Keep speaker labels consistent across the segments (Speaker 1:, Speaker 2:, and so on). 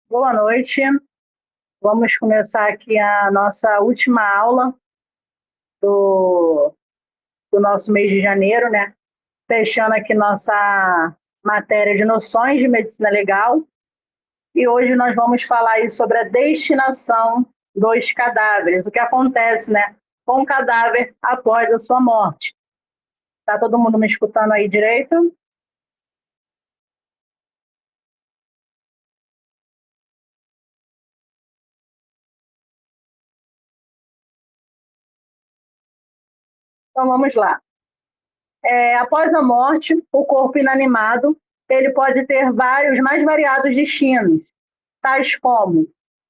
Speaker 1: Boa noite. Vamos começar aqui a nossa última aula do, do nosso mês de janeiro, né? Fechando aqui nossa matéria de noções de medicina legal. E hoje nós vamos falar aí sobre a destinação dos cadáveres, o que acontece, né, com o cadáver após a sua morte. Tá todo mundo me escutando aí direito? Então vamos lá. Após a morte, o corpo inanimado ele pode ter vários mais variados destinos, tais como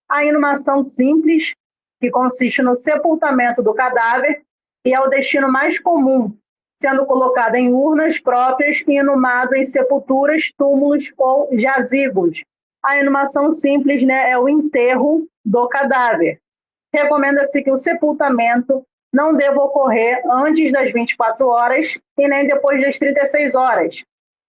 Speaker 1: a inumação simples, que consiste no sepultamento do cadáver, e é o destino mais comum, sendo colocado em urnas próprias e inumado em sepulturas, túmulos ou jazigos. A inumação simples, né, é o enterro do cadáver. Recomenda-se que o sepultamento não deva ocorrer antes das 24 horas e nem depois das 36 horas,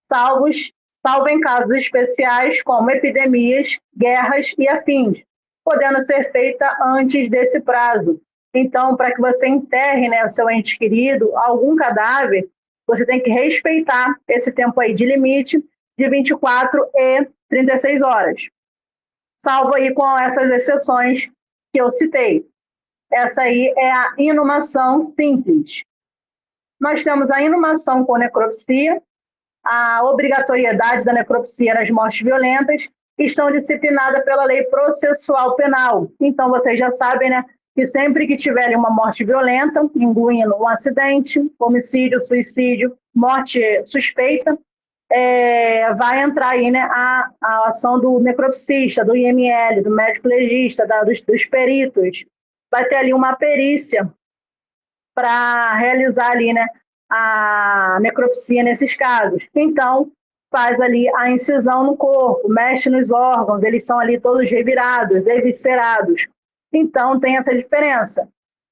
Speaker 1: salvos, salvo em casos especiais como epidemias, guerras e afins, podendo ser feita antes desse prazo. Então, para que você enterre, né, o seu ente querido, algum cadáver, você tem que respeitar esse tempo aí de limite de 24 e 36 horas. Salvo aí com essas exceções que eu citei. Essa aí é a inumação simples. Nós temos a inumação com necropsia, a obrigatoriedade da necropsia nas mortes violentas, estão disciplinadas pela lei processual penal. Então, vocês já sabem, né, que sempre que tiverem uma morte violenta, incluindo um acidente, homicídio, suicídio, morte suspeita, vai entrar aí, né, a ação do necropsista, do IML, do médico legista, dos peritos. Vai ter ali uma perícia para realizar ali, né, a necropsia nesses casos. Então, faz ali a incisão no corpo, mexe nos órgãos, eles são ali todos revirados, eviscerados. Então, tem essa diferença.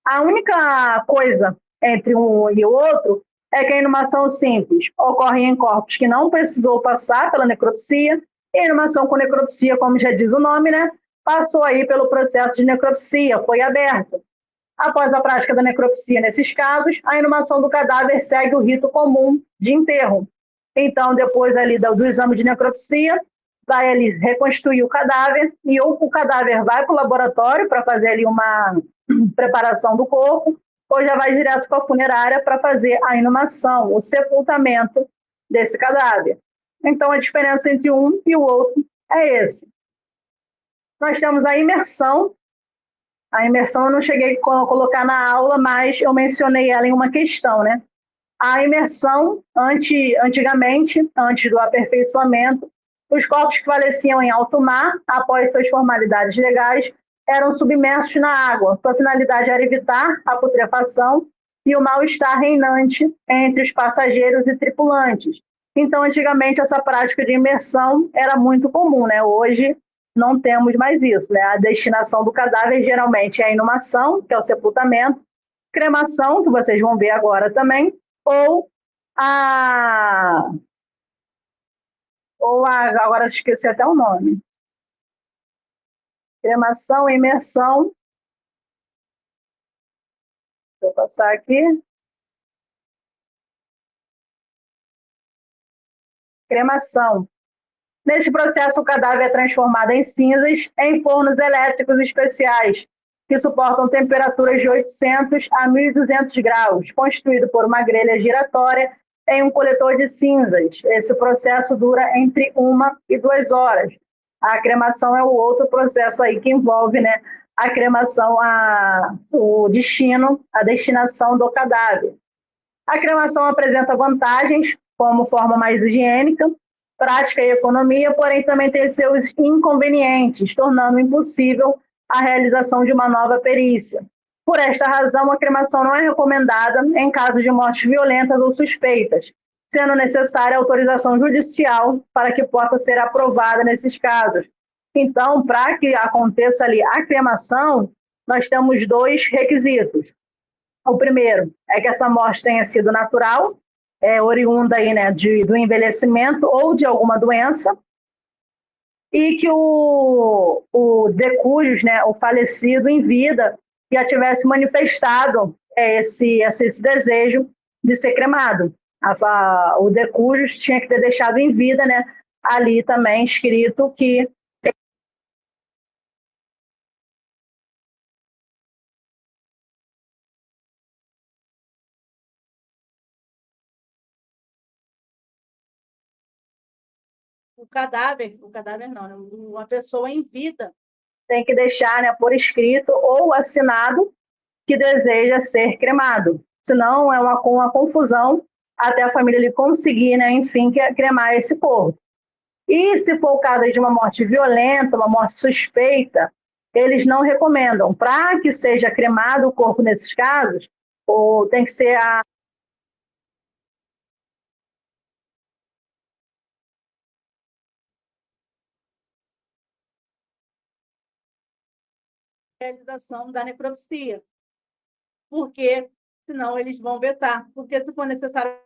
Speaker 1: A única coisa entre um e o outro é que a inumação simples ocorre em corpos que não precisou passar pela necropsia, e a inumação com necropsia, como já diz o nome, né, passou aí pelo processo de necropsia, foi aberto. Após a prática da necropsia nesses casos, a inumação do cadáver segue o rito comum de enterro. Então, depois ali do exame de necropsia, vai ali reconstruir o cadáver e ou o cadáver vai para o laboratório para fazer ali uma preparação do corpo, ou já vai direto para a funerária para fazer a inumação, o sepultamento desse cadáver. Então, a diferença entre um e o outro é esse. Nós temos a imersão. A imersão eu não cheguei a colocar na aula, mas eu mencionei ela em uma questão, né? A imersão, antigamente, antes do aperfeiçoamento, os corpos que faleciam em alto mar, após suas formalidades legais, eram submersos na água. Sua finalidade era evitar a putrefação e o mal-estar reinante entre os passageiros e tripulantes. Então, antigamente, essa prática de imersão era muito comum, né? Hoje, não temos mais isso, né? A destinação do cadáver geralmente é a inumação, que é o sepultamento, cremação, que vocês vão ver agora também, ou a. Agora esqueci até o nome. Cremação, imersão. Deixa eu passar aqui. Cremação. Neste processo, o cadáver é transformado em cinzas em fornos elétricos especiais, que suportam temperaturas de 800 a 1.200 graus, constituído por uma grelha giratória em um coletor de cinzas. Esse processo dura entre 1 e 2 horas. A cremação é o outro processo aí que envolve, né, a cremação, o destino, a destinação do cadáver. A cremação apresenta vantagens, como forma mais higiênica, prática e economia, porém também tem seus inconvenientes, tornando impossível a realização de uma nova perícia. Por esta razão, a cremação não é recomendada em casos de mortes violentas ou suspeitas, sendo necessária autorização judicial para que possa ser aprovada nesses casos. Então, para que aconteça ali a cremação, nós temos dois requisitos. O primeiro é que essa morte tenha sido natural, oriunda aí, né, do envelhecimento ou de alguma doença. e que o decujus, né, o falecido em vida, já tivesse manifestado esse desejo de ser cremado. O decujus tinha que ter deixado em vida, né, ali também escrito que
Speaker 2: o cadáver não, né? Uma pessoa em vida
Speaker 1: tem que deixar, né, por escrito ou assinado que deseja ser cremado. Senão é uma confusão até a família ele conseguir, né, enfim, cremar esse corpo. E se for o caso de uma morte violenta, uma morte suspeita, eles não recomendam. Para que seja cremado o corpo nesses casos, ou tem que ser a
Speaker 2: realização da necropsia, porque senão eles vão vetar, porque se for necessário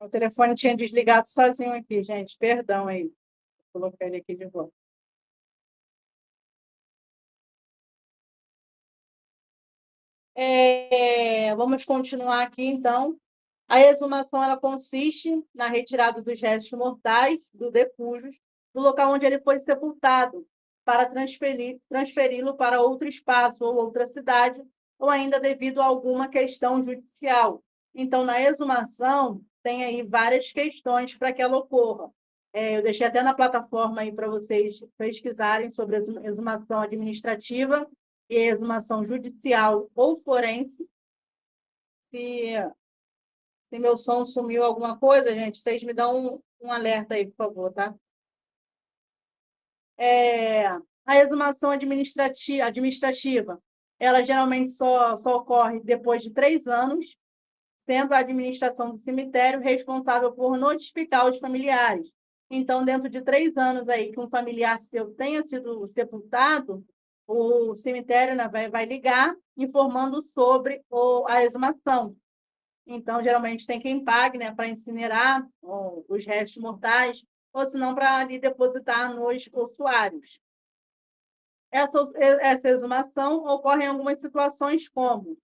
Speaker 2: o telefone tinha desligado sozinho aqui, gente. Perdão aí. Vou colocar ele aqui de volta. Vamos continuar aqui, então. A exumação ela consiste na retirada dos restos mortais do decujus do local onde ele foi sepultado, para transferi-lo para outro espaço ou outra cidade, ou ainda devido a alguma questão judicial. Então, na exumação, tem aí várias questões para que ela ocorra. Eu deixei até na plataforma aí para vocês pesquisarem sobre a exumação administrativa e a exumação judicial ou forense. Se se meu som sumiu alguma coisa, gente, vocês me dão um alerta aí, por favor, tá? A exumação administrativa, ela geralmente só ocorre depois de 3 anos, sendo a administração do cemitério responsável por notificar os familiares. Então, dentro de 3 anos aí que um familiar seu tenha sido sepultado, o cemitério, né, vai ligar informando sobre a exumação. Então, geralmente tem quem pague, né, para incinerar os restos mortais, ou se não, para ali depositar nos ossuários. Essa exumação ocorre em algumas situações como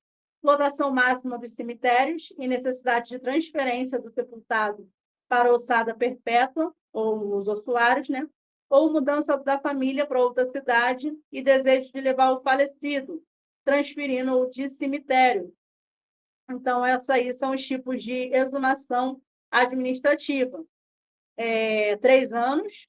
Speaker 2: lotação máxima dos cemitérios e necessidade de transferência do sepultado para a ossada perpétua, ou os ossuários, né? Ou mudança da família para outra cidade e desejo de levar o falecido, transferindo-o de cemitério. Então, esses aí são os tipos de exumação administrativa. 3 anos,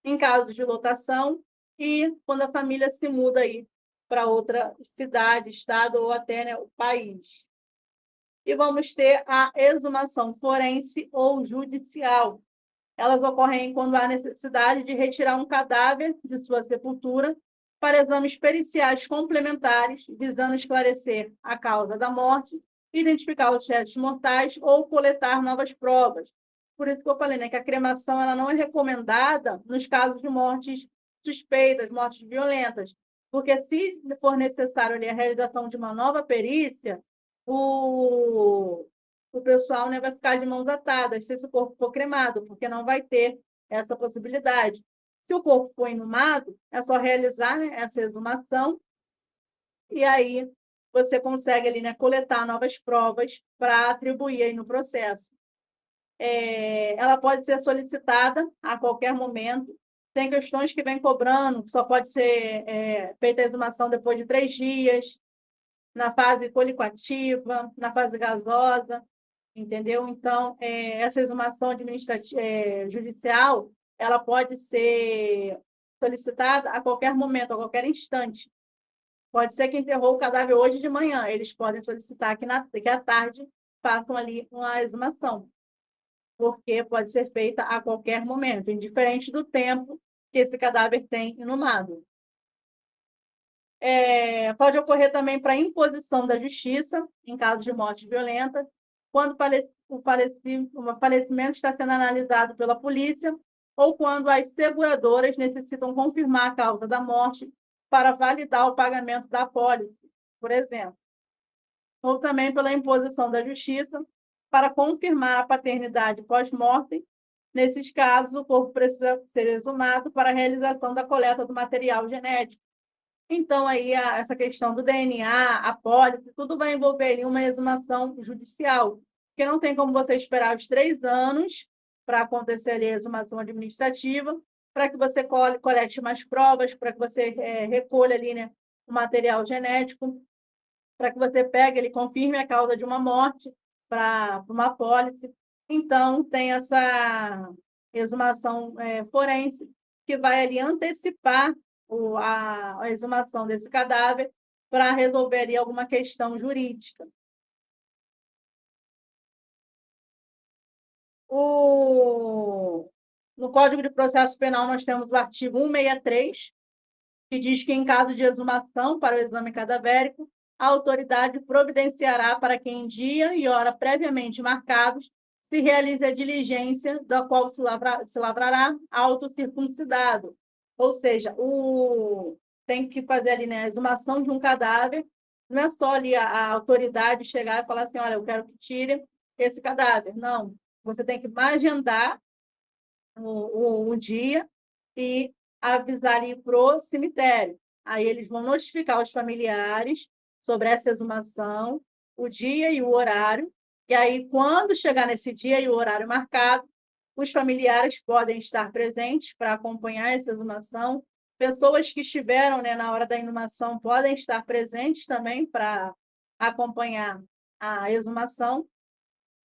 Speaker 2: em caso de lotação, e quando a família se muda aí para outra cidade, estado ou até, né, o país. E vamos ter a exumação forense ou judicial. Elas ocorrem quando há necessidade de retirar um cadáver de sua sepultura para exames periciais complementares, visando esclarecer a causa da morte, identificar os restos mortais ou coletar novas provas. Por isso que eu falei, né, que a cremação ela não é recomendada nos casos de mortes suspeitas, mortes violentas, porque se for necessário ali, a realização de uma nova perícia, o pessoal, né, vai ficar de mãos atadas se esse corpo for cremado, porque não vai ter essa possibilidade. Se o corpo for inumado, é só realizar, né, essa exumação e aí você consegue ali, né, coletar novas provas para atribuir aí no processo. Ela pode ser solicitada a qualquer momento. Tem questões que vem cobrando, que só pode ser feita a exumação depois de 3 dias, na fase colicoativa, na fase gasosa, entendeu? Então, essa exumação judicial, ela pode ser solicitada a qualquer momento, a qualquer instante. Pode ser que enterrou o cadáver hoje de manhã, eles podem solicitar que à tarde façam ali uma exumação, porque pode ser feita a qualquer momento, indiferente do tempo que esse cadáver tem inumado. Pode ocorrer também para imposição da justiça, em caso de morte violenta, quando o falecimento está sendo analisado pela polícia ou quando as seguradoras necessitam confirmar a causa da morte para validar o pagamento da apólice, por exemplo. Ou também pela imposição da justiça para confirmar a paternidade pós-mortem. Nesses casos, o corpo precisa ser exumado para a realização da coleta do material genético. Então, aí, essa questão do DNA, a apólice, tudo vai envolver ali uma exumação judicial, porque não tem como você esperar os 3 anos para acontecer ali a exumação administrativa, para que você colete mais provas, para que você recolha ali, né, o material genético, para que você pegue ele, confirme a causa de uma morte para uma apólice. Então, tem essa exumação forense, que vai ali antecipar a exumação desse cadáver para resolver ali alguma questão jurídica. No Código de Processo Penal, nós temos o artigo 163, que diz que, em caso de exumação para o exame cadavérico, a autoridade providenciará para que, em dia e hora previamente marcados, se realize a diligência da qual se lavrará auto circuncidado. Ou seja, tem que fazer ali, né, a exumação de um cadáver, não é só ali a autoridade chegar e falar assim, olha, eu quero que tire esse cadáver. Não, você tem que agendar um dia e avisar ali para o cemitério. Aí eles vão notificar os familiares sobre essa exumação, o dia e o horário, e aí, quando chegar nesse dia e o horário marcado, os familiares podem estar presentes para acompanhar essa exumação. Pessoas que estiveram, né, na hora da inumação podem estar presentes também para acompanhar a exumação.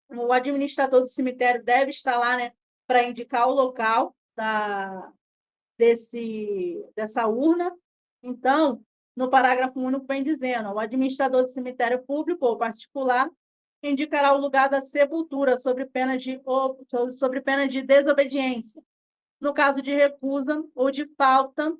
Speaker 2: O administrador do cemitério deve estar lá, né, para indicar o local dessa urna. Então, no parágrafo único vem dizendo, o administrador do cemitério público ou particular indicará o lugar da sepultura sobre pena de desobediência, no caso de recusa ou de falta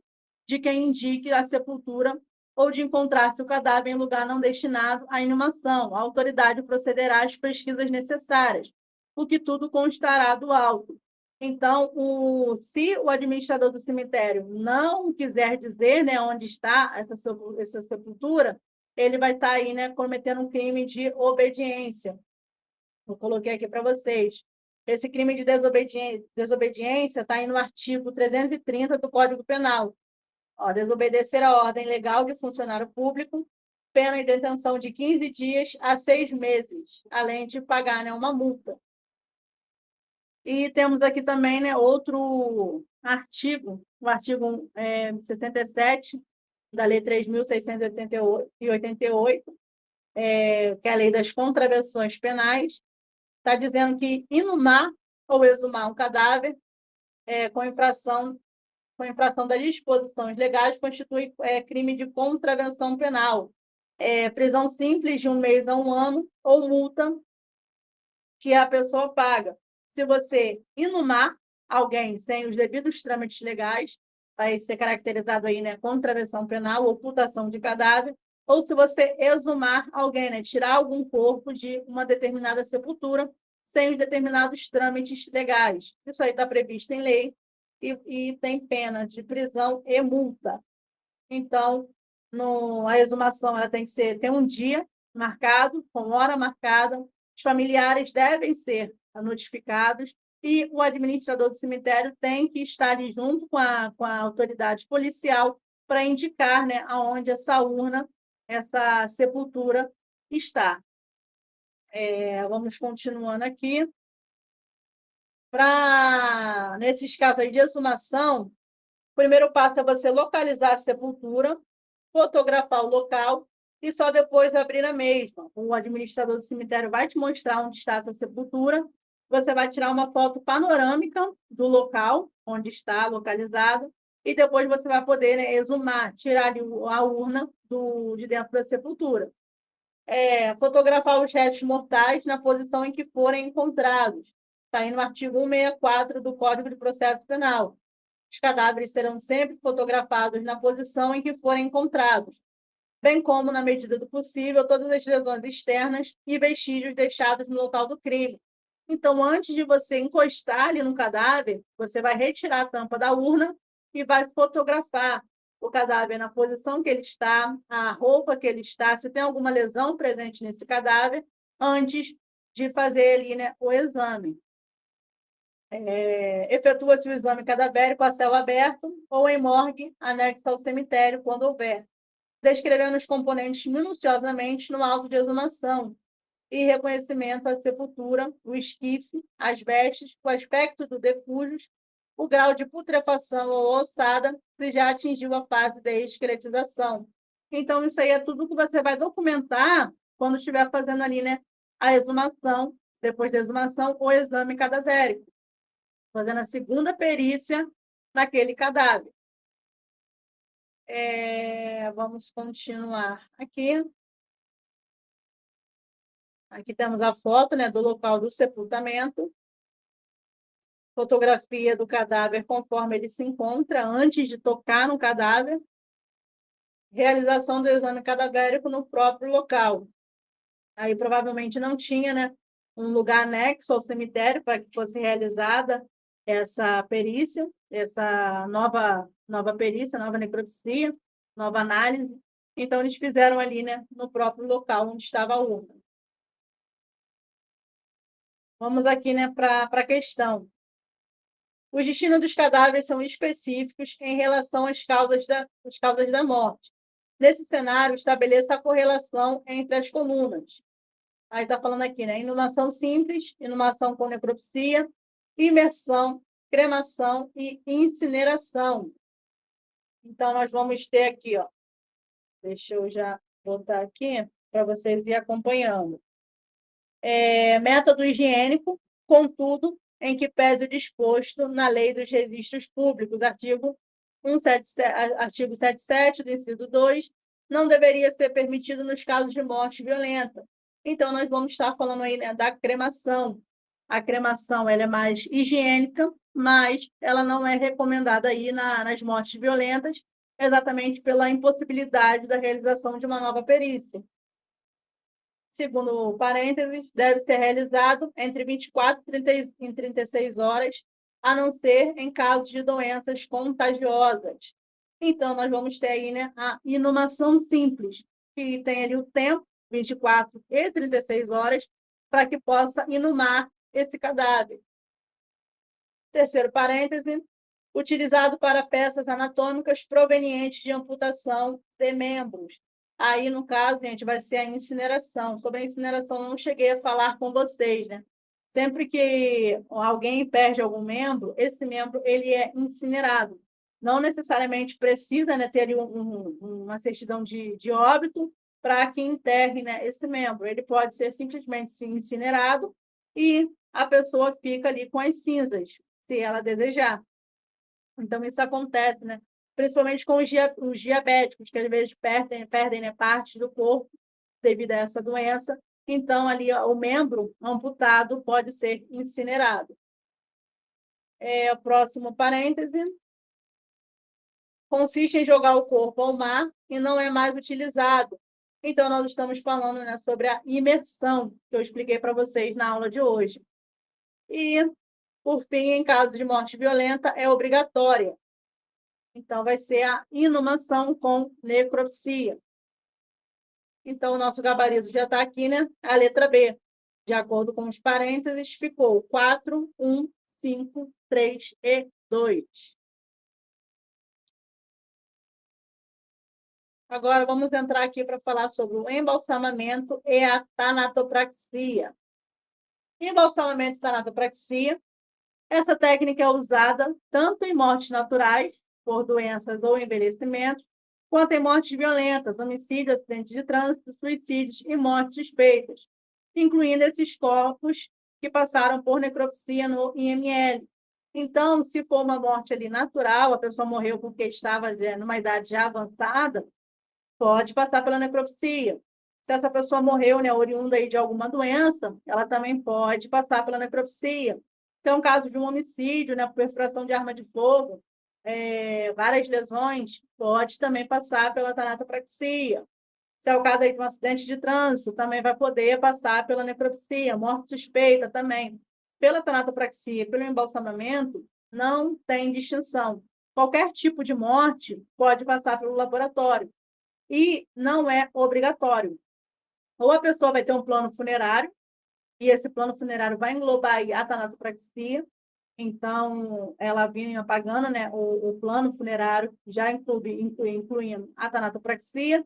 Speaker 2: de quem indique a sepultura ou de encontrar-se o cadáver em lugar não destinado à inumação. A autoridade procederá às pesquisas necessárias, o que tudo constará do auto. Então, se o administrador do cemitério não quiser dizer, né, onde está essa sepultura, ele vai estar aí, né, cometendo um crime de obediência. Eu coloquei aqui para vocês. Esse crime de desobediência está aí no artigo 330 do Código Penal. Ó, desobedecer a ordem legal de funcionário público, pena e detenção de 15 dias a 6 meses, além de pagar, né, uma multa. E temos aqui também, né, outro artigo, o artigo 67 da Lei 3.688, que é a Lei das Contravenções Penais, está dizendo que inumar ou exumar um cadáver com infração das disposições legais constitui crime de contravenção penal. Prisão simples de 1 mês a 1 ano ou multa que a pessoa paga. Se você inumar alguém sem os devidos trâmites legais, vai ser caracterizado aí, né, contravenção penal, ocultação de cadáver, ou se você exumar alguém, né, tirar algum corpo de uma determinada sepultura sem os determinados trâmites legais. Isso aí está previsto em lei e tem pena de prisão e multa. Então, a exumação ela tem que ter um dia marcado, com hora marcada, os familiares devem ser notificados e o administrador do cemitério tem que estar ali junto com a autoridade policial para indicar, né, aonde essa urna, essa sepultura está. Vamos continuando aqui. Nesses casos aí de exumação, o primeiro passo é você localizar a sepultura, fotografar o local e só depois abrir a mesma. O administrador do cemitério vai te mostrar onde está essa sepultura. Você vai tirar uma foto panorâmica do local onde está localizado e depois você vai poder, né, exumar, tirar a urna de dentro da sepultura. Fotografar os restos mortais na posição em que forem encontrados. Está aí no artigo 164 do Código de Processo Penal. Os cadáveres serão sempre fotografados na posição em que forem encontrados, bem como, na medida do possível, todas as lesões externas e vestígios deixados no local do crime. Então, antes de você encostar ali no cadáver, você vai retirar a tampa da urna e vai fotografar o cadáver na posição que ele está, a roupa que ele está, se tem alguma lesão presente nesse cadáver, antes de fazer ali, né, o exame. Efetua-se o exame cadavérico a céu aberto ou em morgue anexa ao cemitério, quando houver, descrevendo os componentes minuciosamente no auto de exumação e reconhecimento à sepultura, o esquife, as vestes, o aspecto do decujus, o grau de putrefação ou ossada, se já atingiu a fase de esqueletização. Então, isso aí é tudo que você vai documentar quando estiver fazendo ali, né, a exumação, depois da exumação, o exame cadavérico, fazendo a segunda perícia naquele cadáver. Vamos continuar aqui. Aqui temos a foto, né, do local do sepultamento. Fotografia do cadáver conforme ele se encontra, antes de tocar no cadáver. Realização do exame cadavérico no próprio local. Aí provavelmente não tinha, né, um lugar anexo ao cemitério para que fosse realizada essa perícia, essa nova perícia, nova necropsia, nova análise. Então, eles fizeram ali, né, no próprio local onde estava a urna. Vamos aqui, né, para a questão. Os destinos dos cadáveres são específicos em relação às causas da morte. Nesse cenário, estabeleça a correlação entre as colunas. Aí está falando aqui, né? Inumação simples, inumação com necropsia, imersão, cremação e incineração. Então, nós vamos ter aqui, ó. Deixa eu já botar aqui para vocês ir acompanhando. Método higiênico, contudo, em que pese o disposto na Lei dos Registros Públicos, artigo 77 do inciso 2, não deveria ser permitido nos casos de morte violenta. Então, nós vamos estar falando aí, né, da cremação. A cremação ela é mais higiênica, mas ela não é recomendada aí nas mortes violentas, exatamente pela impossibilidade da realização de uma nova perícia. Segundo parênteses, deve ser realizado entre 24 e 36 horas a não ser em casos de doenças contagiosas. Então, nós vamos ter aí, né, a inumação simples, que tem ali o tempo, 24 e 36 horas, para que possa inumar esse cadáver. Terceiro parêntese, utilizado para peças anatômicas provenientes de amputação de membros. Aí, no caso, gente, vai ser a incineração. Sobre a incineração, eu não cheguei a falar com vocês, né? Sempre que alguém perde algum membro, esse membro ele é incinerado. Não necessariamente precisa, né, ter ali uma certidão de óbito para que enterre, né, esse membro. Ele pode ser simplesmente incinerado e a pessoa fica ali com as cinzas, se ela desejar. Então, isso acontece, né? Principalmente com os diabéticos, que às vezes perdem, né, parte do corpo devido a essa doença. Então, ali ó, o membro amputado pode ser incinerado. O próximo parêntese. Consiste em jogar o corpo ao mar e não é mais utilizado. Então, nós estamos falando, né, sobre a imersão, que eu expliquei para vocês na aula de hoje. E, por fim, em caso de morte violenta, é obrigatória. Então, vai ser a inumação com necropsia. Então, o nosso gabarito já está aqui, né? A letra B. De acordo com os parênteses, ficou 4, 1, 5, 3 e 2. Agora, vamos entrar aqui para falar sobre o embalsamamento e a tanatopraxia. Embalsamamento e tanatopraxia. Essa técnica é usada tanto em mortes naturais, por doenças ou envelhecimentos, quanto em mortes violentas, homicídio, acidentes de trânsito, suicídios e mortes suspeitas, incluindo esses corpos que passaram por necropsia no IML. Então, se for uma morte ali natural, a pessoa morreu porque estava numa idade já avançada, pode passar pela necropsia. Se essa pessoa morreu, né, oriunda aí de alguma doença, ela também pode passar pela necropsia. Se é um caso de um homicídio, né, perfuração de arma de fogo, várias lesões, pode também passar pela tanatopraxia. Se é o caso aí de um acidente de trânsito, também vai poder passar pela necropsia. Morte suspeita também. Pela tanatopraxia, pelo embalsamamento, não tem distinção. Qualquer tipo de morte pode passar pelo laboratório e não é obrigatório. Ou a pessoa vai ter um plano funerário, e esse plano funerário vai englobar a tanatopraxia, então ela vinha pagando, né, o plano funerário, já incluindo a tanatopraxia,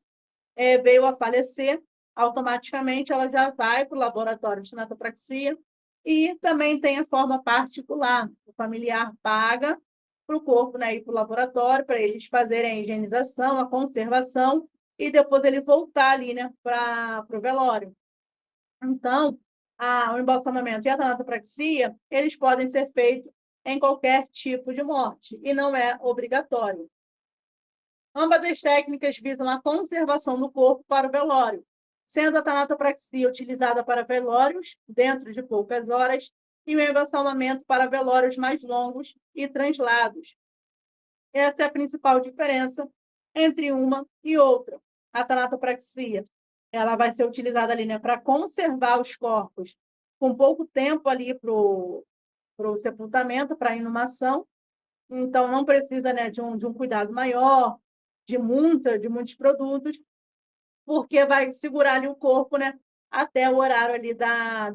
Speaker 2: veio a falecer, automaticamente ela já vai para o laboratório de tanatopraxia, e também tem a forma particular, o familiar paga para o corpo, né, ir para o laboratório, para eles fazerem a higienização, a conservação, e depois ele voltar ali, né, para o velório. Então, o embalsamamento e a tanatopraxia, eles podem ser feitos em qualquer tipo de morte, e não é obrigatório. Ambas as técnicas visam a conservação do corpo para o velório, sendo a tanatopraxia utilizada para velórios dentro de poucas horas e o embalsamamento para velórios mais longos e translados. Essa é a principal diferença entre uma e outra. A tanatopraxia, ela vai ser utilizada ali, né, para conservar os corpos com pouco tempo ali para o sepultamento, para a inumação. Então, não precisa, né, de um cuidado maior, de muitos produtos, porque vai segurar ali o corpo, né, até o horário ali da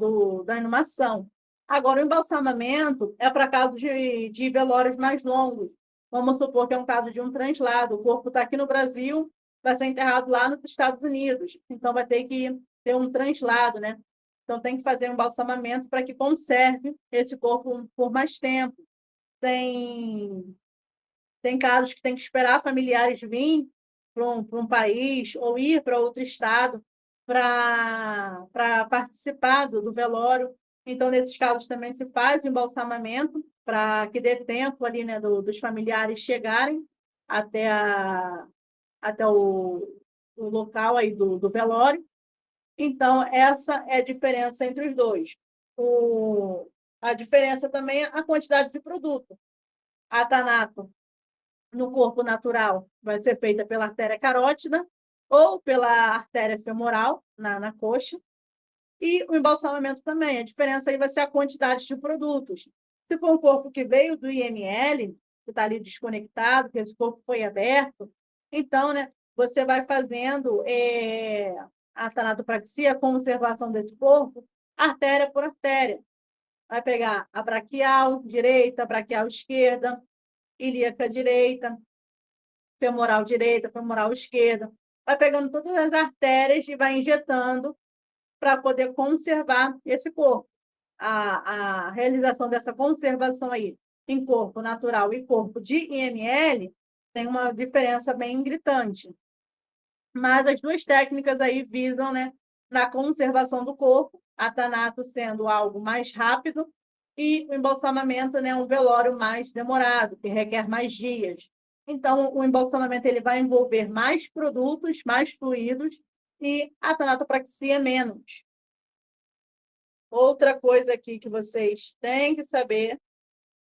Speaker 2: inumação. Agora, o embalsamamento é para casos de velórios mais longos. Vamos supor que é um caso de um translado. O corpo está aqui no Brasil, vai ser enterrado lá nos Estados Unidos. Então, vai ter que ter um translado, né? Então, tem que fazer um embalsamamento para que conserve esse corpo por mais tempo. Tem casos que tem que esperar familiares vir para um país ou ir para outro estado para participar do velório. Então, nesses casos também se faz o embalsamamento para que dê tempo ali, né, dos familiares chegarem até, até o local aí do velório. Então, essa é a diferença entre os dois. A diferença também é a quantidade de produto. A tanato no corpo natural vai ser feita pela artéria carótida ou pela artéria femoral na coxa. E o embalsamamento também. A diferença aí vai ser a quantidade de produtos. Se for um corpo que veio do IML, que está ali desconectado, que esse corpo foi aberto, então, né, você vai fazendo a tanatopraxia, a conservação desse corpo, artéria por artéria. Vai pegar a braquial direita, a braquial esquerda, ilíaca direita, femoral esquerda. Vai pegando todas as artérias e vai injetando para poder conservar esse corpo. A realização dessa conservação aí em corpo natural e corpo de IML tem uma diferença bem gritante. Mas as duas técnicas aí visam, né, na conservação do corpo, a tanato sendo algo mais rápido e o embalsamamento, né, um velório mais demorado, que requer mais dias. Então, o embalsamamento ele vai envolver mais produtos, mais fluidos, e a tanatopraxia menos. Outra coisa aqui que vocês têm que saber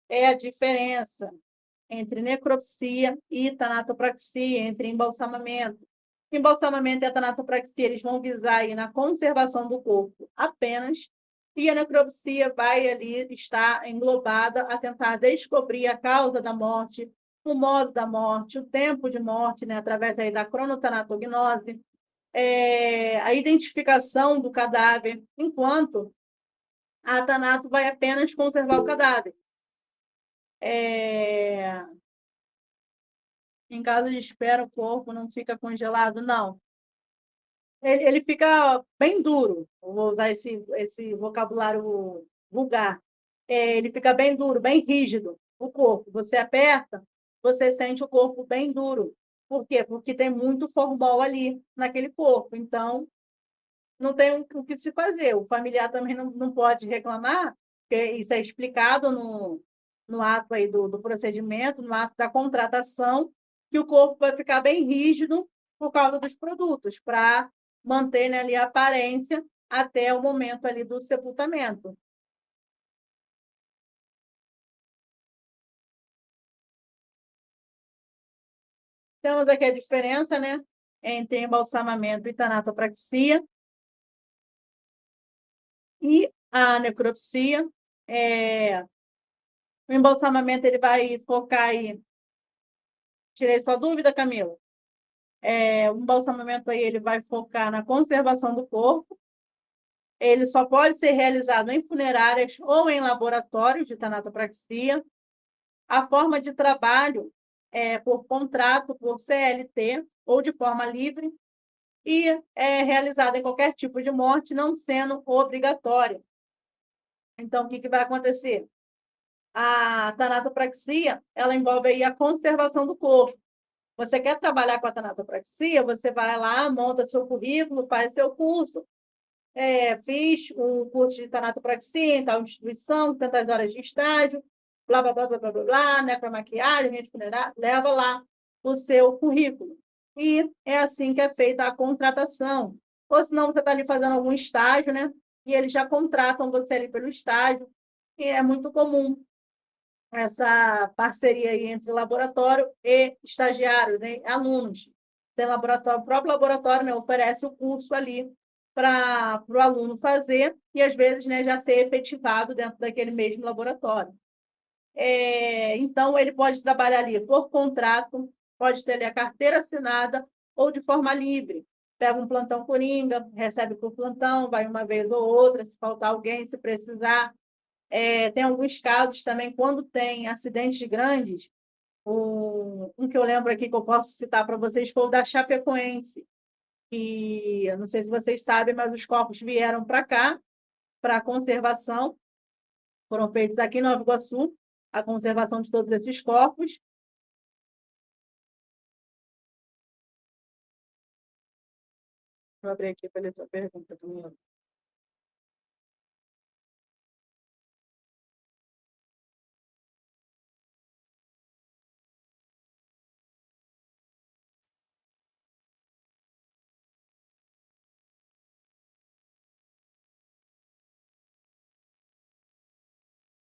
Speaker 2: é a diferença entre necropsia e tanatopraxia, entre embalsamamento. Embalsamamento e a tanatopraxia, eles vão visar aí na conservação do corpo apenas, e a necropsia vai ali estar englobada a tentar descobrir a causa da morte, o modo da morte, o tempo de morte, né, através aí da cronotanatognose, a identificação do cadáver, enquanto a tanato vai apenas conservar o cadáver. Em caso de espera, o corpo não fica congelado, não. Ele fica bem duro, vou usar esse vocabulário vulgar. Ele fica bem duro, bem rígido, o corpo. Você aperta, você sente o corpo bem duro. Por quê? Porque tem muito formol ali naquele corpo. Então, não tem o que se fazer. O familiar também não pode reclamar, porque isso é explicado no ato aí do procedimento, no ato da contratação, que o corpo vai ficar bem rígido por causa dos produtos, para manter, né, ali a aparência até o momento ali do sepultamento. Temos aqui a diferença, né, entre embalsamamento e tanatopraxia. E a necropsia, o embalsamamento ele vai focar aí. Tirei sua dúvida, Camila? O embalsamamento aí ele vai focar na conservação do corpo. Ele só pode ser realizado em funerárias ou em laboratórios de tanatopraxia. A forma de trabalho é por contrato, por CLT ou de forma livre, e é realizada em qualquer tipo de morte, não sendo obrigatória. Então, o que vai acontecer? A tanatopraxia, ela envolve aí a conservação do corpo. Você quer trabalhar com a tanatopraxia, você vai lá, monta seu currículo, faz seu curso. Fiz o curso de tanatopraxia em tal instituição, tantas horas de estágio, blá, blá, blá, blá, blá, blá, blá, né, para maquiagem, gente funerária, leva lá o seu currículo. E é assim que é feita a contratação. Ou senão você está ali fazendo algum estágio, né? E eles já contratam você ali pelo estágio. E é muito comum essa parceria aí entre laboratório e estagiários, hein? Alunos. Tem laboratório, o próprio laboratório, né, oferece o curso ali para o aluno fazer e, às vezes, né, já ser efetivado dentro daquele mesmo laboratório. Então, ele pode trabalhar ali por contrato, pode ter ali a carteira assinada ou de forma livre. Pega um plantão coringa, recebe por plantão, vai uma vez ou outra, se faltar alguém, se precisar. Tem alguns casos também, quando tem acidentes grandes, um que eu lembro aqui que eu posso citar para vocês foi o da Chapecoense, e eu não sei se vocês sabem, mas os corpos vieram para cá, para a conservação, foram feitos aqui em Nova Iguaçu, a conservação de todos esses corpos. Vou abrir aqui para ler a sua pergunta também.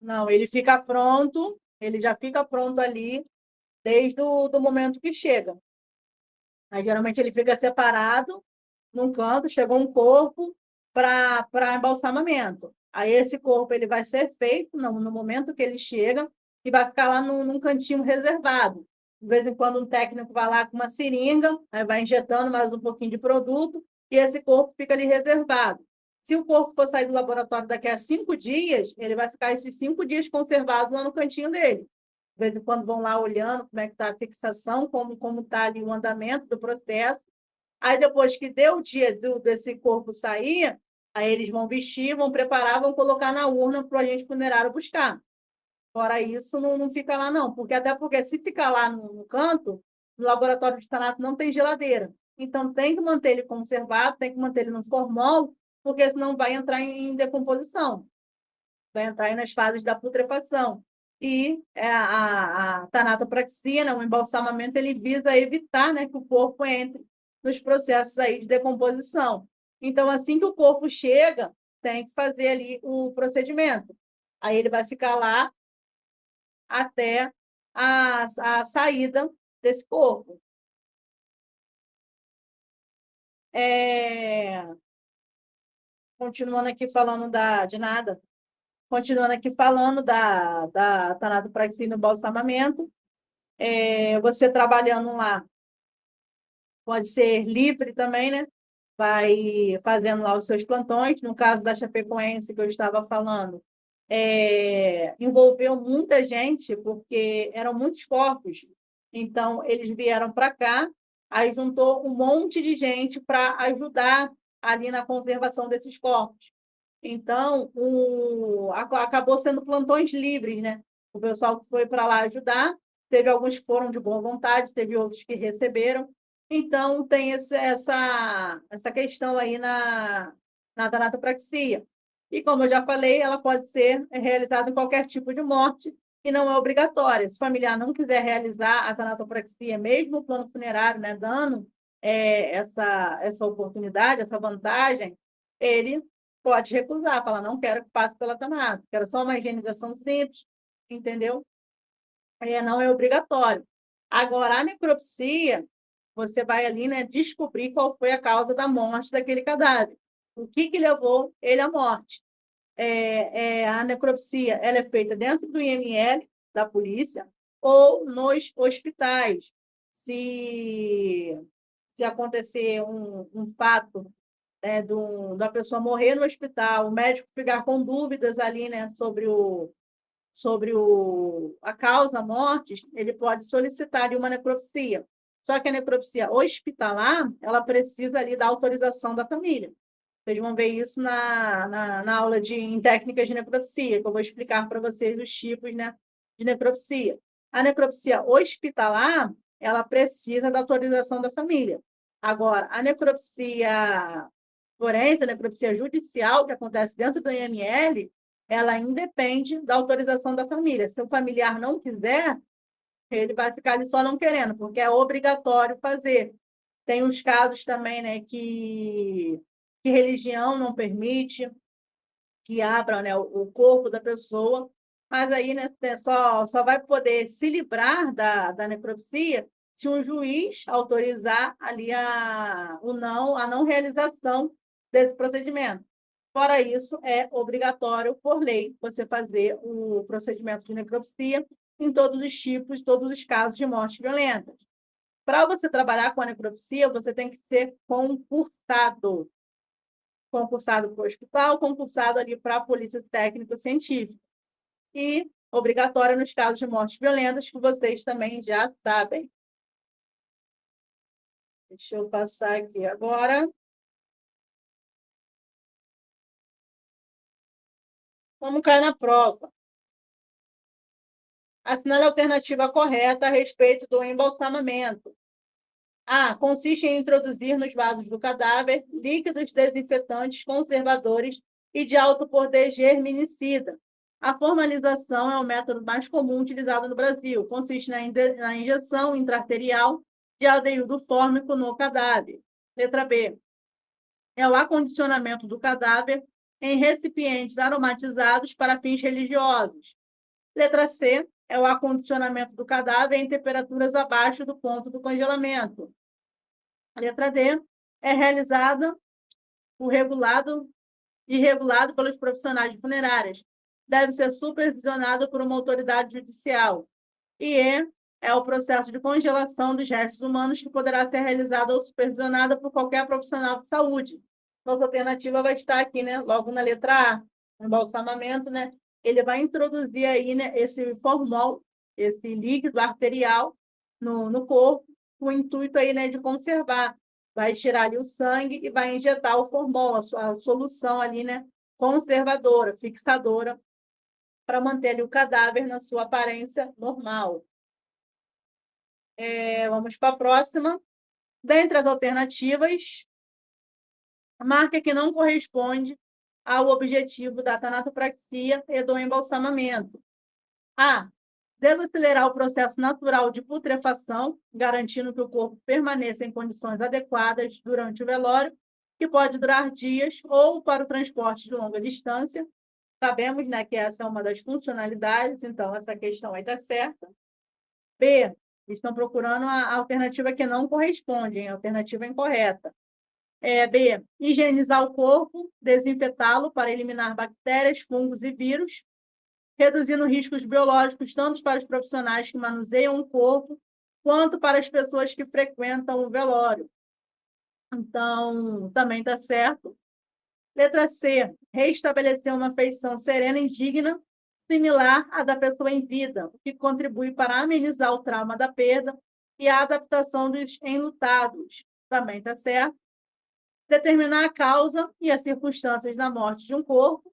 Speaker 2: Não, ele fica pronto, ele já fica pronto ali desde o do momento que chega. Aí, geralmente, ele fica separado num canto, chegou um corpo para embalsamamento. Aí esse corpo ele vai ser feito no momento que ele chega e vai ficar lá num cantinho reservado. De vez em quando um técnico vai lá com uma seringa, aí vai injetando mais um pouquinho de produto e esse corpo fica ali reservado. Se o corpo for sair do laboratório daqui a 5 dias, ele vai ficar esses 5 dias conservado lá no cantinho dele. De vez em quando vão lá olhando como é que está a fixação, como está ali o andamento do processo. Aí, depois que deu o dia desse corpo sair, aí eles vão vestir, vão preparar, vão colocar na urna para o agente funerário buscar. Fora isso, não fica lá, não. Até porque se ficar lá no canto, no laboratório de tanato não tem geladeira. Então, tem que manter ele conservado, tem que manter ele no formol, porque senão vai entrar em decomposição. Vai entrar aí nas fases da putrefação. E a tanatopraxia, né, o embalsamamento, ele visa evitar, né, que o corpo entre nos processos aí de decomposição. Então, assim que o corpo chega, tem que fazer ali o procedimento. Aí ele vai ficar lá até a saída desse corpo. Continuando aqui falando de nada, continuando aqui falando da tanatopraxia no balsamamento, você trabalhando lá, pode ser livre também, né? Vai fazendo lá os seus plantões. No caso da Chapecoense, que eu estava falando, envolveu muita gente, porque eram muitos corpos. Então, eles vieram para cá, aí juntou um monte de gente para ajudar ali na conservação desses corpos. Então, acabou sendo plantões livres, né? O pessoal que foi para lá ajudar, teve alguns que foram de boa vontade, teve outros que receberam. Então, tem essa questão aí na tanatopraxia. E, como eu já falei, ela pode ser realizada em qualquer tipo de morte e não é obrigatória. Se o familiar não quiser realizar a tanatopraxia, mesmo o plano funerário, né, dando essa oportunidade, essa vantagem, ele pode recusar, falar, não quero que passe pela tanato, quero só uma higienização simples, entendeu? Não é obrigatório. Agora, a necropsia, você vai ali, né, descobrir qual foi a causa da morte daquele cadáver. O que levou ele à morte? A necropsia ela é feita dentro do IML da polícia ou nos hospitais. Se acontecer um fato da pessoa morrer no hospital, o médico ficar com dúvidas ali, né, sobre a causa morte, ele pode solicitar ali uma necropsia. Só que a necropsia hospitalar, ela precisa ali da autorização da família. Vocês vão ver isso na aula em técnicas de necropsia, que eu vou explicar para vocês os tipos, né, de necropsia. A necropsia hospitalar, ela precisa da autorização da família. Agora, a necropsia forense, a necropsia judicial, que acontece dentro do IML, ela independe da autorização da família. Se o familiar não quiser, ele vai ficar ali só não querendo, porque é obrigatório fazer. Tem os casos também, né, que religião não permite que abra, né, o corpo da pessoa, mas aí, né, só vai poder se livrar da necropsia se um juiz autorizar ali a não realização desse procedimento. Fora isso, é obrigatório, por lei, você fazer o procedimento de necropsia em todos os tipos, todos os casos de mortes violentas. Para você trabalhar com a necropsia, você tem que ser concursado. Concursado para o hospital, concursado ali para a polícia técnico-científica. E obrigatória nos casos de mortes violentas, que vocês também já sabem. Deixa eu passar aqui agora. Como cai na prova? Assinale a alternativa correta a respeito do embalsamamento. A. Consiste em introduzir nos vasos do cadáver líquidos desinfetantes, conservadores e de alto poder germinicida. A formalização é o método mais comum utilizado no Brasil. Consiste na injeção intraarterial de aldeído fórmico no cadáver. Letra B. É o acondicionamento do cadáver em recipientes aromatizados para fins religiosos. Letra C. É o acondicionamento do cadáver em temperaturas abaixo do ponto do congelamento. A letra D. É realizada o regulado e regulado pelos profissionais de funerárias. Deve ser supervisionado por uma autoridade judicial. E é o processo de congelação dos restos humanos que poderá ser realizado ou supervisionado por qualquer profissional de saúde. Nossa alternativa vai estar aqui, né? Logo na letra A, embalsamamento, né? Ele vai introduzir aí, né, esse formol, esse líquido arterial no corpo, com o intuito aí, né, de conservar. Vai tirar ali o sangue e vai injetar o formol, a solução ali, né, conservadora, fixadora, para manter ali o cadáver na sua aparência normal. Vamos para a próxima. Dentre as alternativas, a marca que não corresponde ao objetivo da tanatopraxia e do embalsamamento. A. Desacelerar o processo natural de putrefação, garantindo que o corpo permaneça em condições adequadas durante o velório, que pode durar dias, ou para o transporte de longa distância. Sabemos, né, que essa é uma das funcionalidades, então essa questão vai estar certa. B. Estão procurando a alternativa que não corresponde, a alternativa incorreta. B. Higienizar o corpo, desinfetá-lo para eliminar bactérias, fungos e vírus, reduzindo riscos biológicos tanto para os profissionais que manuseiam o corpo, quanto para as pessoas que frequentam o velório. Então, também está certo. Letra C. Reestabelecer uma feição serena e digna, similar à da pessoa em vida, o que contribui para amenizar o trauma da perda e a adaptação dos enlutados. Também está certo. Determinar a causa e as circunstâncias da morte de um corpo.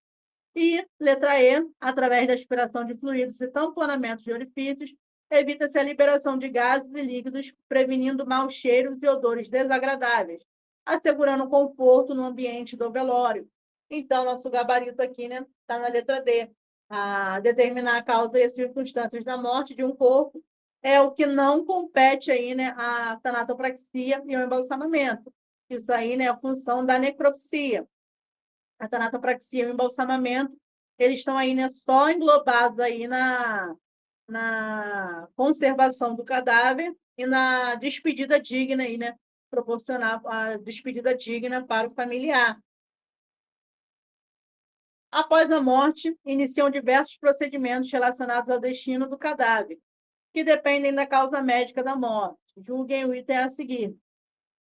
Speaker 2: E, letra E, através da aspiração de fluidos e tamponamento de orifícios, evita-se a liberação de gases e líquidos, prevenindo maus cheiros e odores desagradáveis, assegurando conforto no ambiente do velório. Então, nosso gabarito aqui, né, está na letra D. A determinar a causa e as circunstâncias da morte de um corpo é o que não compete aí, né, a tanatopraxia e o embalsamamento. Isso aí, né, é a função da necropsia. A tanatopraxia e o embalsamamento, eles estão aí, né, só englobados aí na conservação do cadáver e na despedida digna aí, né, proporcionar a despedida digna para o familiar. Após a morte, iniciam diversos procedimentos relacionados ao destino do cadáver, que dependem da causa médica da morte. Julguem o item a seguir.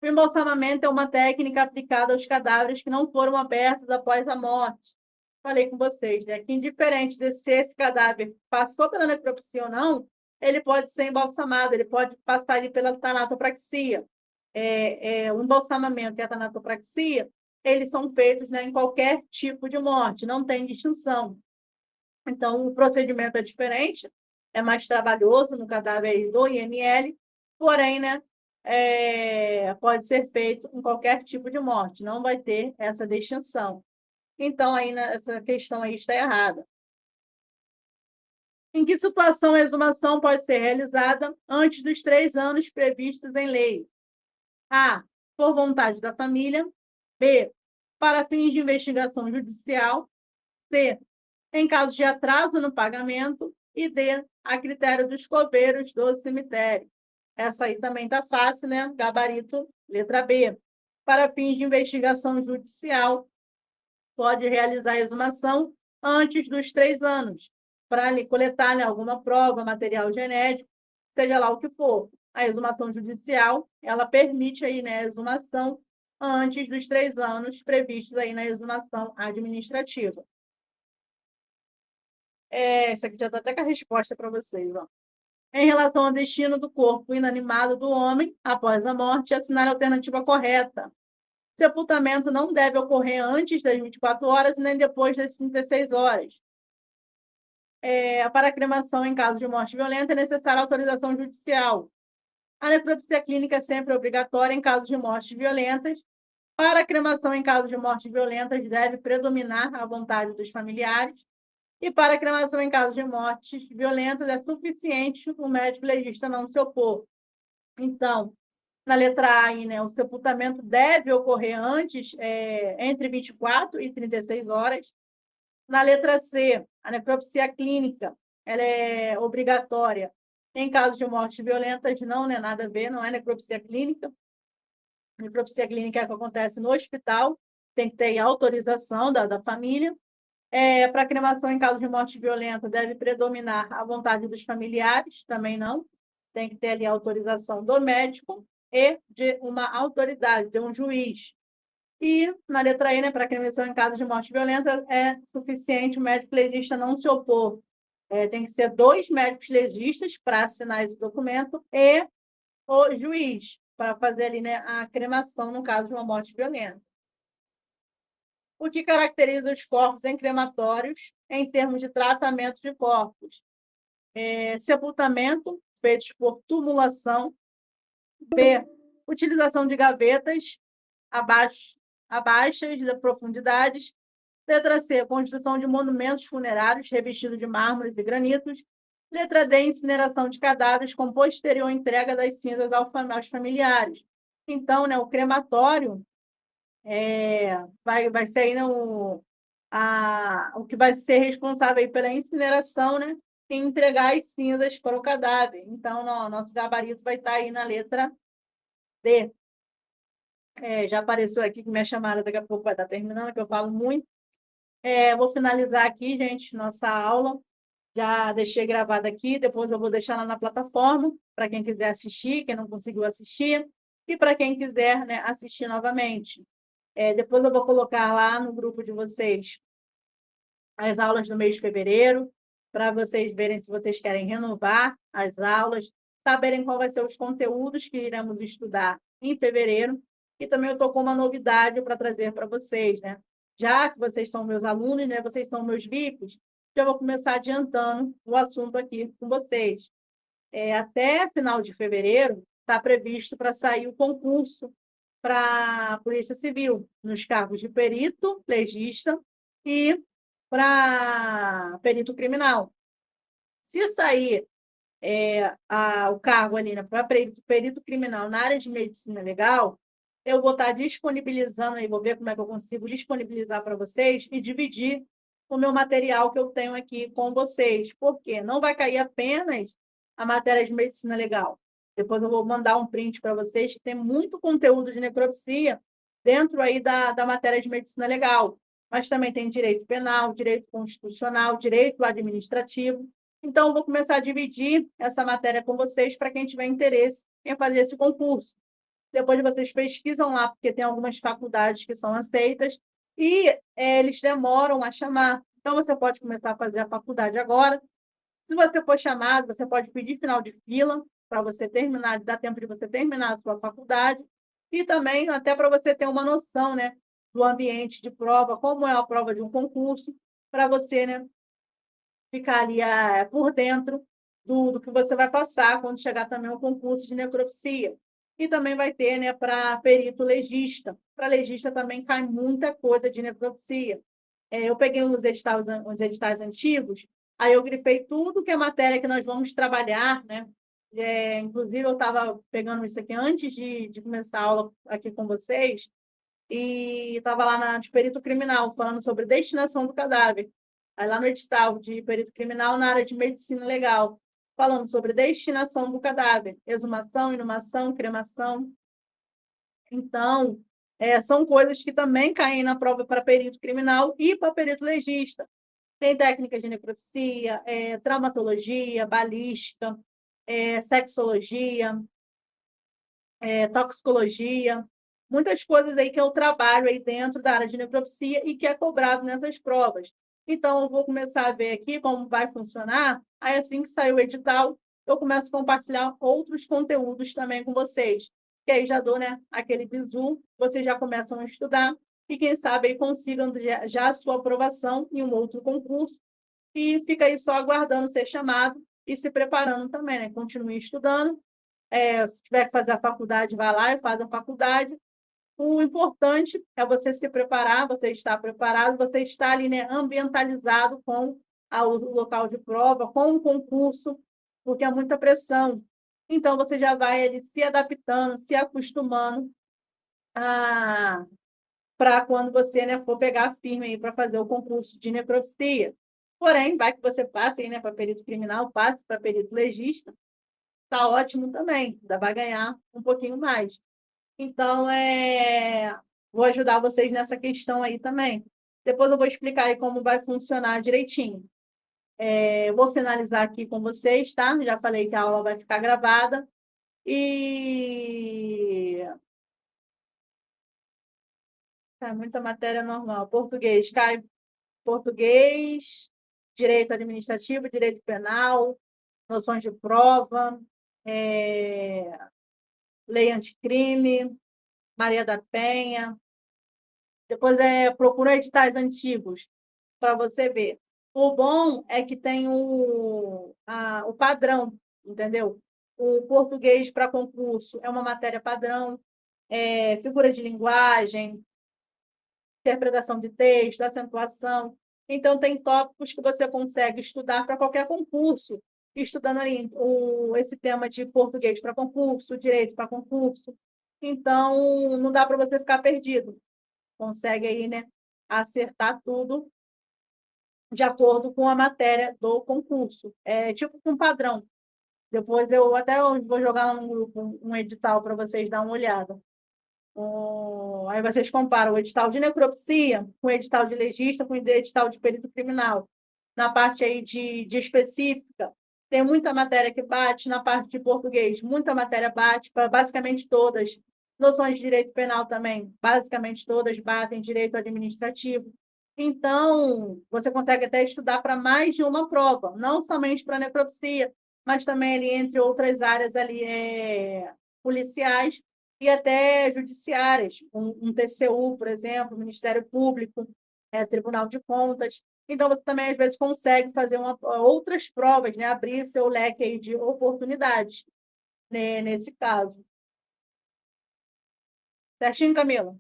Speaker 2: O embalsamamento é uma técnica aplicada aos cadáveres que não foram abertos após a morte. Falei com vocês, né? Que indiferente de se esse cadáver passou pela necropsia ou não, ele pode ser embalsamado, ele pode passar ali pela tanatopraxia. O embalsamamento e a tanatopraxia, eles são feitos, né, em qualquer tipo de morte, não tem distinção. Então, o procedimento é diferente, é mais trabalhoso no cadáver do IML, porém, né, pode ser feito em qualquer tipo de morte, não vai ter essa distinção. Então, aí, né, essa questão aí está errada. Em que situação a exumação pode ser realizada antes dos 3 anos previstos em lei? A. Por vontade da família. B. Para fins de investigação judicial. C. Em caso de atraso no pagamento. E D. A critério dos coveiros do cemitério. Essa aí também está fácil, né? Gabarito, letra B. Para fins de investigação judicial, pode realizar a exumação antes dos 3 anos, para coletar, né, alguma prova, material genético, seja lá o que for. A exumação judicial, ela permite aí, né, a exumação antes dos 3 anos previstos aí na exumação administrativa. Isso aqui já está até com a resposta para vocês. Ó. Em relação ao destino do corpo inanimado do homem, após a morte, assinar a alternativa correta. Sepultamento não deve ocorrer antes das 24 horas nem depois das 36 horas. Para a cremação em caso de morte violenta, é necessária autorização judicial. A necropsia clínica é sempre obrigatória em caso de mortes violentas. Para a cremação em caso de mortes violentas, deve predominar a vontade dos familiares. E para a cremação em caso de mortes violentas, é suficiente o médico legista não se opor. Então, na letra A, né, o sepultamento deve ocorrer antes, entre 24 e 36 horas. Na letra C, a necropsia clínica, ela é obrigatória em caso de mortes violentas, não é nada a ver, não é necropsia clínica. A necropsia clínica é que acontece no hospital, tem que ter autorização da família. Para cremação em caso de morte violenta, deve predominar a vontade dos familiares, também não. Tem que ter ali a autorização do médico e de uma autoridade, de um juiz. E na letra E, né, para cremação em caso de morte violenta, é suficiente o médico legista não se opor. Tem que ser 2 médicos legistas para assinar esse documento e o juiz para fazer ali, né, a cremação no caso de uma morte violenta. O que caracteriza os corpos em crematórios em termos de tratamento de corpos? Sepultamento, feitos por tumulação. B, utilização de gavetas abaixas de profundidades. Letra C, construção de monumentos funerários revestidos de mármores e granitos. Letra D, incineração de cadáveres com posterior entrega das cinzas aos familiares. Então, né, o crematório vai ser aí o que vai ser responsável aí pela incineração, né, e entregar as cinzas para o cadáver. Então, nosso gabarito vai estar aí na letra D. Já apareceu aqui que minha chamada daqui a pouco vai estar terminando, que eu falo muito. Vou finalizar aqui, gente, nossa aula. Já deixei gravada aqui, depois eu vou deixar lá na plataforma, para quem quiser assistir, quem não conseguiu assistir, e para quem quiser, né, assistir novamente. Depois eu vou colocar lá no grupo de vocês as aulas do mês de fevereiro, para vocês verem se vocês querem renovar as aulas, saberem qual vai ser os conteúdos que iremos estudar em fevereiro. E também eu estou com uma novidade para trazer para vocês, né? Já que vocês são meus alunos, né? Vocês são meus VIPs, já vou começar adiantando o assunto aqui com vocês. Até final de fevereiro, está previsto para sair o concurso para a Polícia Civil, nos cargos de perito, legista e para perito criminal. Se sair o cargo ali, né, para perito criminal na área de medicina legal, eu vou estar disponibilizando aí, vou ver como é que eu consigo disponibilizar para vocês e dividir o meu material que eu tenho aqui com vocês, porque não vai cair apenas a matéria de medicina legal. Depois eu vou mandar um print para vocês, que tem muito conteúdo de necropsia dentro aí da matéria de medicina legal, mas também tem direito penal, direito constitucional, direito administrativo. Então, eu vou começar a dividir essa matéria com vocês para quem tiver interesse em fazer esse concurso. Depois vocês pesquisam lá, porque tem algumas faculdades que são aceitas e eles demoram a chamar. Então, você pode começar a fazer a faculdade agora. Se você for chamado, você pode pedir final de fila para você terminar, dar tempo de você terminar a sua faculdade. E também até para você ter uma noção, né, do ambiente de prova, como é a prova de um concurso, para você, né, ficar ali por dentro do que você vai passar quando chegar também ao concurso de necropsia. E também vai ter, né, para perito legista. Para legista também cai muita coisa de necropsia. Eu peguei uns editais antigos, aí eu grifei tudo que é matéria que nós vamos trabalhar, né? Inclusive, eu estava pegando isso aqui antes de começar a aula aqui com vocês, e estava lá de perito criminal, falando sobre destinação do cadáver. Aí lá no edital de perito criminal, na área de medicina legal, falando sobre destinação do cadáver, exumação, inumação, cremação. Então, são coisas que também caem na prova para perito criminal e para perito legista. Tem técnicas de necropsia, traumatologia, balística, sexologia, toxicologia, muitas coisas aí que eu trabalho aí dentro da área de necropsia e que é cobrado nessas provas. Então, eu vou começar a ver aqui como vai funcionar. Aí, assim que sair o edital, eu começo a compartilhar outros conteúdos também com vocês. Que aí já dou, né, aquele bizu, vocês já começam a estudar e, quem sabe, aí consigam já a sua aprovação em um outro concurso. E fica aí só aguardando ser chamado e se preparando também, né? Continue estudando. Se tiver que fazer a faculdade, vai lá e faz a faculdade. O importante é você se preparar, você estar preparado, você estar ali, né, ambientalizado com o local de prova, com o concurso, porque é muita pressão. Então, você já vai ali se adaptando, se acostumando para quando você, né, for pegar firme para fazer o concurso de necropsia. Porém, vai que você passe, né, para perito criminal, passe para perito legista, está ótimo também, ainda vai ganhar um pouquinho mais. Então, vou ajudar vocês nessa questão aí também. Depois eu vou explicar aí como vai funcionar direitinho. Eu vou finalizar aqui com vocês, tá? Já falei que a aula vai ficar gravada. E muita matéria normal. Português, cai português, direito administrativo, direito penal, noções de prova, lei anticrime, Maria da Penha. Depois procura editais antigos para você ver. O bom é que tem o padrão, entendeu? O português para concurso é uma matéria padrão, figura de linguagem, interpretação de texto, acentuação. Então, tem tópicos que você consegue estudar para qualquer concurso, estudando ali esse tema de português para concurso, direito para concurso. Então, não dá para você ficar perdido. Consegue aí, né, acertar tudo de acordo com a matéria do concurso. É tipo um padrão. Depois eu até vou jogar lá no grupo um edital para vocês dar uma olhada. Aí vocês comparam o edital de necropsia com o edital de legista, com o edital de perito criminal. Na parte aí de específica, tem muita matéria que bate, na parte de português, muita matéria bate, para basicamente todas. Noções de direito penal também, basicamente todas batem, direito administrativo. Então, você consegue até estudar para mais de uma prova, não somente para necropsia, mas também ali entre outras áreas ali, policiais, e até judiciárias, um TCU, por exemplo, Ministério Público, Tribunal de Contas. Então, você também, às vezes, consegue fazer outras provas, né? Abrir seu leque aí de oportunidades, né? Nesse caso. Certinho, Camila?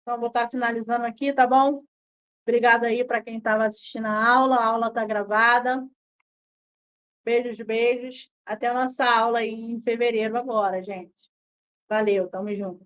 Speaker 2: Então, vou estar finalizando aqui, tá bom? Obrigada aí para quem estava assistindo a aula está gravada. Beijos, beijos. Até a nossa aula aí em fevereiro agora, gente. Valeu, tamo junto.